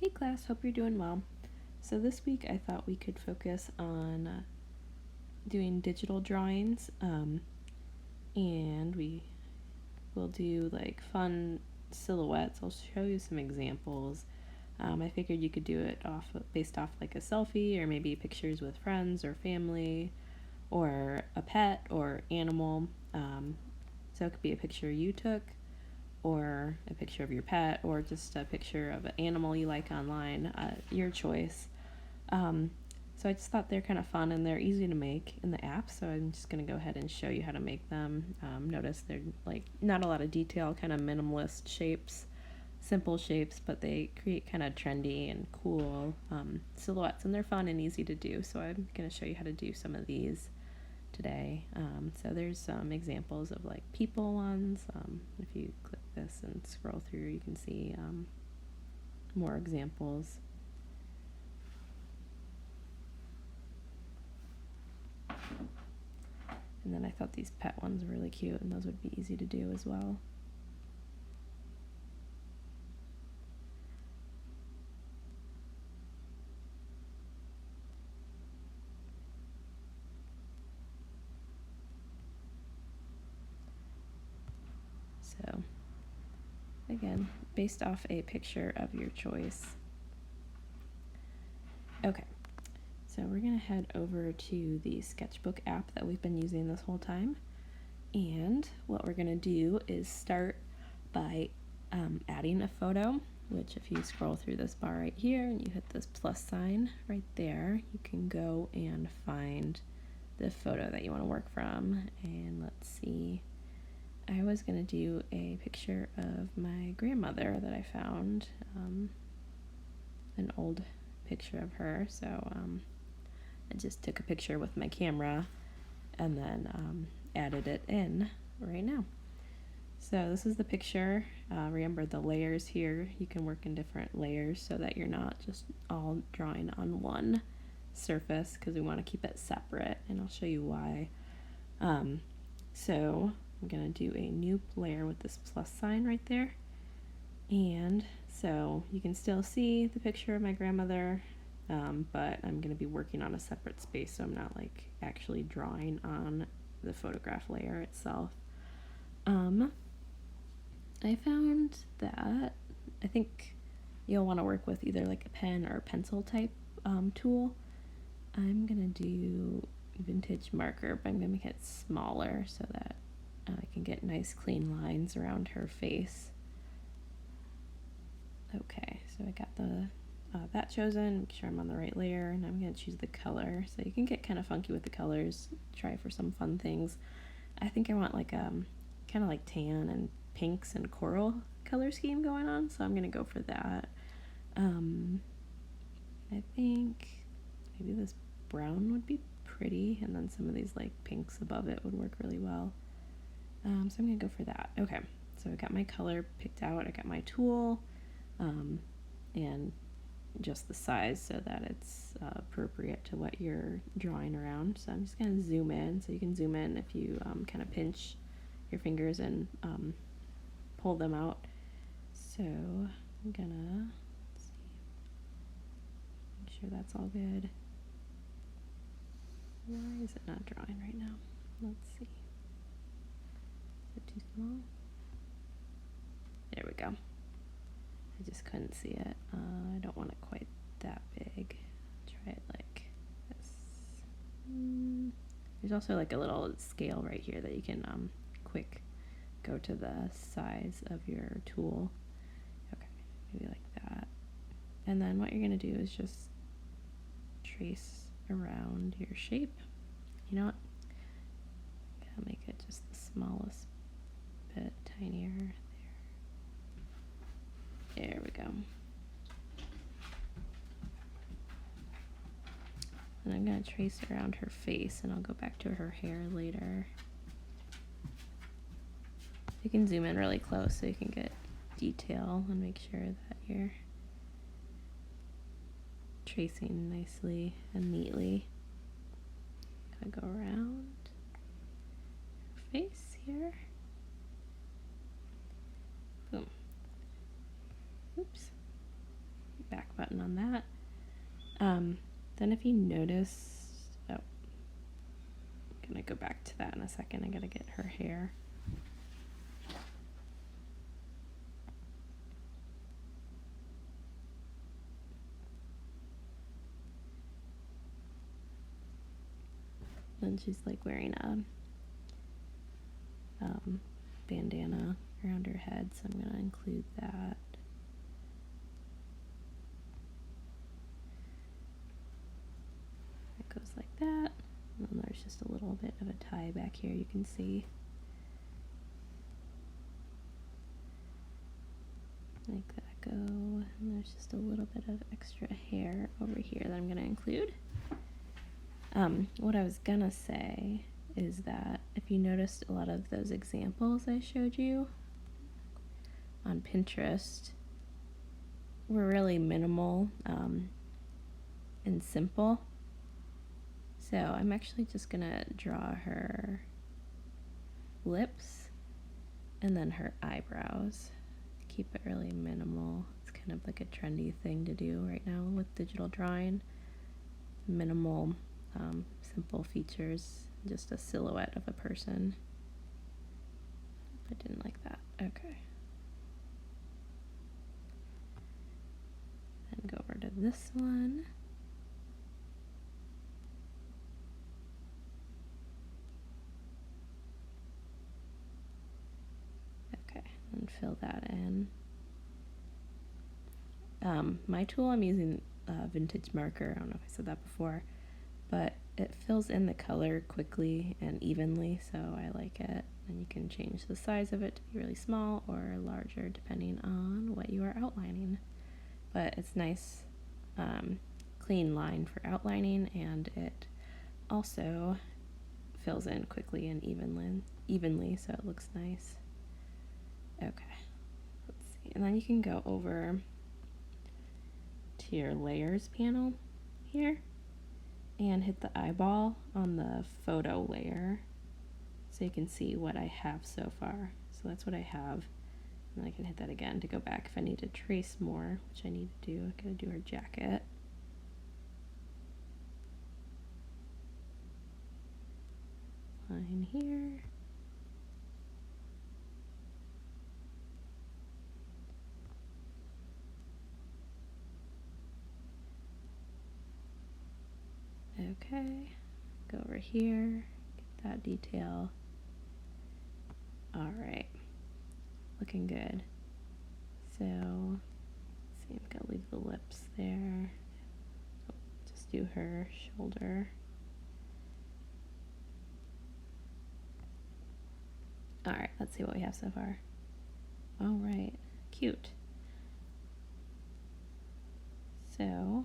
Hey class, hope you're doing well. So this week I thought we could focus on doing digital drawings, and we will do like fun silhouettes. I'll show you some examples. I figured you could do it based off like a selfie, or maybe pictures with friends or family, or a pet or animal. So it could be a picture you took, or a picture of your pet, or just a picture of an animal you like online, your choice. Um, so I just thought they're kind of fun and they're easy to make in the app. So I'm just going to go ahead and show you how to make them. Notice they're like not a lot of detail, kind of minimalist shapes, simple shapes, but they create kind of trendy and cool silhouettes, and they're fun and easy to do. So I'm going to show you how to do some of these today. So there's some examples of like people ones. If you click this and scroll through, you can see more examples. And then I thought these pet ones were really cute, and those would be easy to do as well. So again, based off a picture of your choice. Okay, so we're gonna head over to the sketchbook app that we've been using this whole time. And what we're gonna do is start by adding a photo, which if you scroll through this bar right here and you hit this plus sign right there, you can go and find the photo that you want to work from. And let's see, I was going to do a picture of my grandmother that I found, an old picture of her. So I just took a picture with my camera and then added it in right now. So this is the picture. Remember the layers here, you can work in different layers so that you're not just all drawing on one surface, because we want to keep it separate, and I'll show you why. So I'm going to do a new layer with this plus sign right there. And so you can still see the picture of my grandmother, but I'm going to be working on a separate space, so I'm not like actually drawing on the photograph layer itself. I found that I think you'll want to work with either like a pen or a pencil type tool. I'm going to do vintage marker, but I'm going to make it smaller so that I can get nice clean lines around her face. Okay, so I got that chosen, make sure I'm on the right layer, and I'm going to choose the color. So you can get kind of funky with the colors, try for some fun things. I think I want like kind of like tan and pinks and coral color scheme going on, so I'm going to go for that. I think maybe this brown would be pretty, and then some of these like pinks above it would work really well. So I'm going to go for that. Okay, so I got my color picked out, I got my tool, and just the size so that it's appropriate to what you're drawing around. So I'm just going to zoom in, so you can zoom in if you kind of pinch your fingers and pull them out. So I'm gonna see, make sure that's all good. Why is it not drawing right now? Let's see. Is it too small? There we go. I just couldn't see it. I don't want it quite that big. Try it like this. There's also like a little scale right here that you can quick go to the size of your tool. Okay, maybe like that. And then what you're going to do is just trace around your shape. You know what? I'm going to make it just the smallest bit tinier there. There we go. And I'm going to trace around her face, and I'll go back to her hair later. You can zoom in really close so you can get detail and make sure that you're tracing nicely and neatly. Gotta go around her face here. Boom. Oops. Back button on that. Then if you notice, oh, I'm gonna go back to that in a second. I gotta get her hair. Then she's like wearing a bandana around her head, so I'm gonna include that. It goes like that, and then there's just a little bit of a tie back here you can see. Make that go, and there's just a little bit of extra hair over here that I'm gonna include. What I was gonna say is that if you noticed a lot of those examples I showed you on Pinterest were really minimal and simple. So I'm actually just gonna draw her lips and then her eyebrows. Keep it really minimal. It's kind of like a trendy thing to do right now with digital drawing. Minimal, simple features, just a silhouette of a person. I didn't like that. Okay. Then go over to this one. Okay, and fill that in. My tool, I'm using Vintage Marker. I don't know if I said that before, but it fills in the color quickly and evenly, so I like it. And you can change the size of it to be really small or larger depending on what you are outlining. But it's nice, clean line for outlining, and it also fills in quickly and evenly, so it looks nice. Okay, let's see. And then you can go over to your layers panel here and hit the eyeball on the photo layer so you can see what I have so far. So that's what I have. And I can hit that again to go back if I need to trace more, which I need to do. I gotta do her jacket. Line here. Okay, go over here, get that detail. All right, looking good. So, let's see, I'm gonna leave the lips there. Oh, just do her shoulder. All right, let's see what we have so far. All right, cute. So,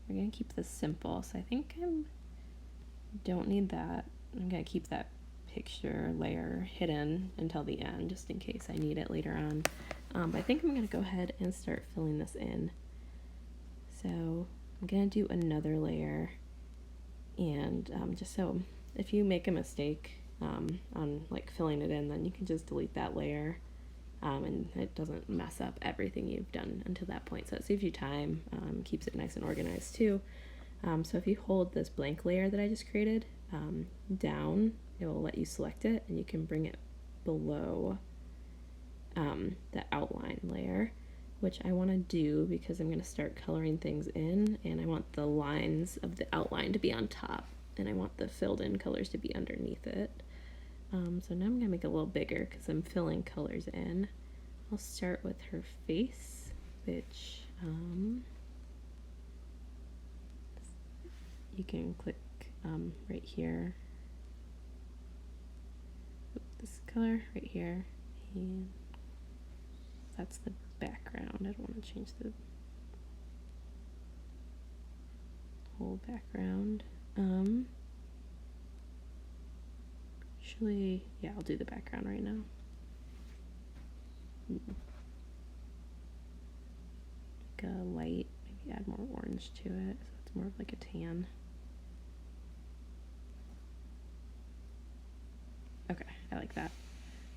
we're gonna keep this simple. So I think I don't need that. I'm gonna keep that picture layer hidden until the end, just in case I need it later on. But I think I'm gonna go ahead and start filling this in. So I'm gonna do another layer, and just so if you make a mistake on like filling it in, then you can just delete that layer, and it doesn't mess up everything you've done until that point. So it saves you time, keeps it nice and organized too. So if you hold this blank layer that I just created down, it will let you select it, and you can bring it below the outline layer, which I want to do because I'm going to start coloring things in, and I want the lines of the outline to be on top, and I want the filled in colors to be underneath it. So now I'm going to make it a little bigger because I'm filling colors in. I'll start with her face, which you can click right here. This color right here, and that's the background. I don't want to change the whole background. Actually, yeah, I'll do the background right now. Like a light, maybe add more orange to it, so it's more of like a tan. Okay, I like that.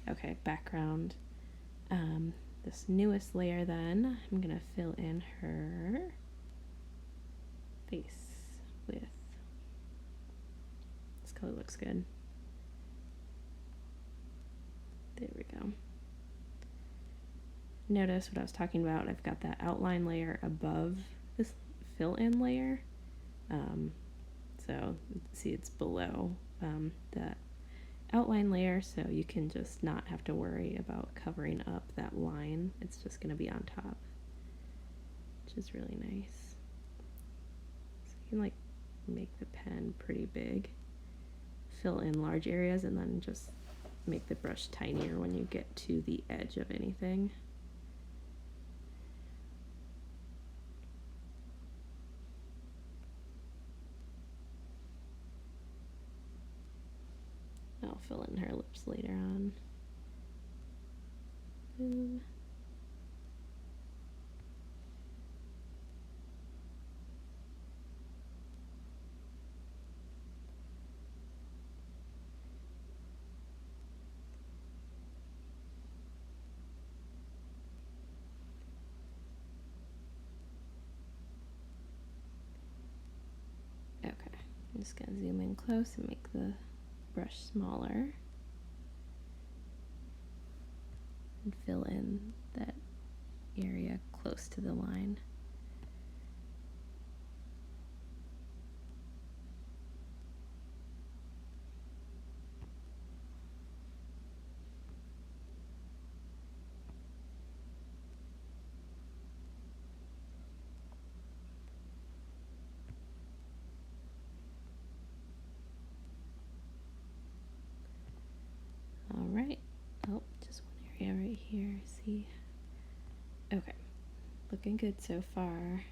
Okay, background. this newest layer then, I'm gonna fill in her face with, this color looks good. There we go. Notice what I was talking about. I've got that outline layer above this fill-in layer. So see it's below the outline layer, so you can just not have to worry about covering up that line. It's just going to be on top, which is really nice. So you can like make the pen pretty big, fill in large areas, and then just make the brush tinier when you get to the edge of anything. I'll fill in her lips later on. Boom. Okay, I'm just gonna zoom in close and make the brush smaller and fill in that area close to the line. All right. Oh, just one area right here. See? Okay. Looking good so far.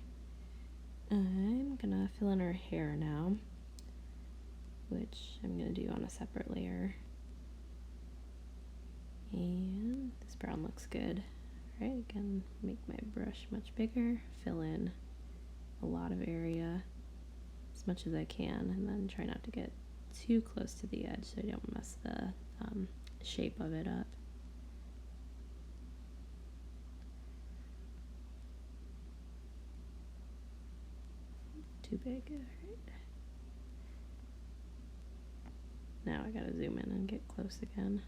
I'm gonna fill in her hair now, which I'm gonna do on a separate layer. And this brown looks good. All right, again, make my brush much bigger, fill in a lot of area, as much as I can, and then try not to get too close to the edge so I don't mess the shape of it up. Too big, all right. Now I gotta zoom in and get close again.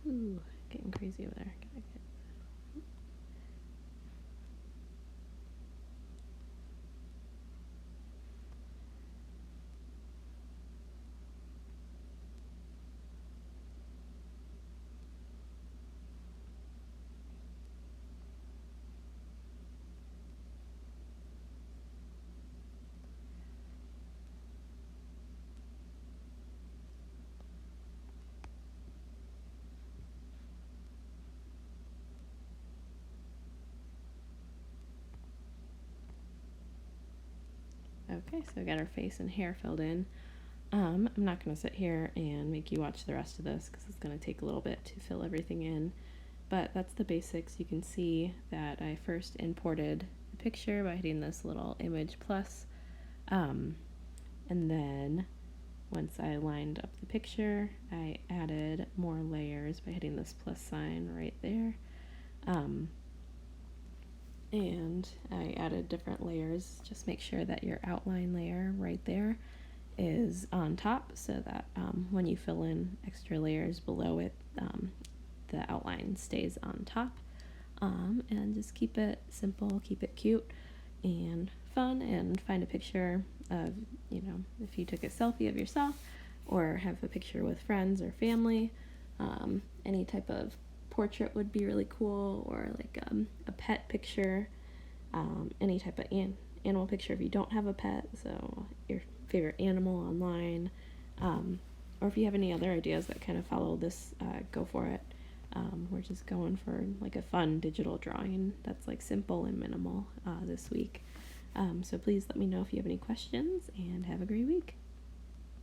Ooh, getting crazy over there. Okay, so I got her face and hair filled in. I'm not going to sit here and make you watch the rest of this because it's going to take a little bit to fill everything in. But that's the basics. You can see that I first imported the picture by hitting this little image plus. And then once I lined up the picture, I added more layers by hitting this plus sign right there. And I added different layers. Just make sure that your outline layer right there is on top so that when you fill in extra layers below it, the outline stays on top. And just keep it simple, keep it cute and fun, and find a picture of, if you took a selfie of yourself or have a picture with friends or family. Any type of portrait would be really cool, or like a pet picture, any type of animal picture if you don't have a pet, so your favorite animal online, or if you have any other ideas that kind of follow this, go for it. We're just going for like a fun digital drawing that's like simple and minimal this week. So please let me know if you have any questions, and have a great week.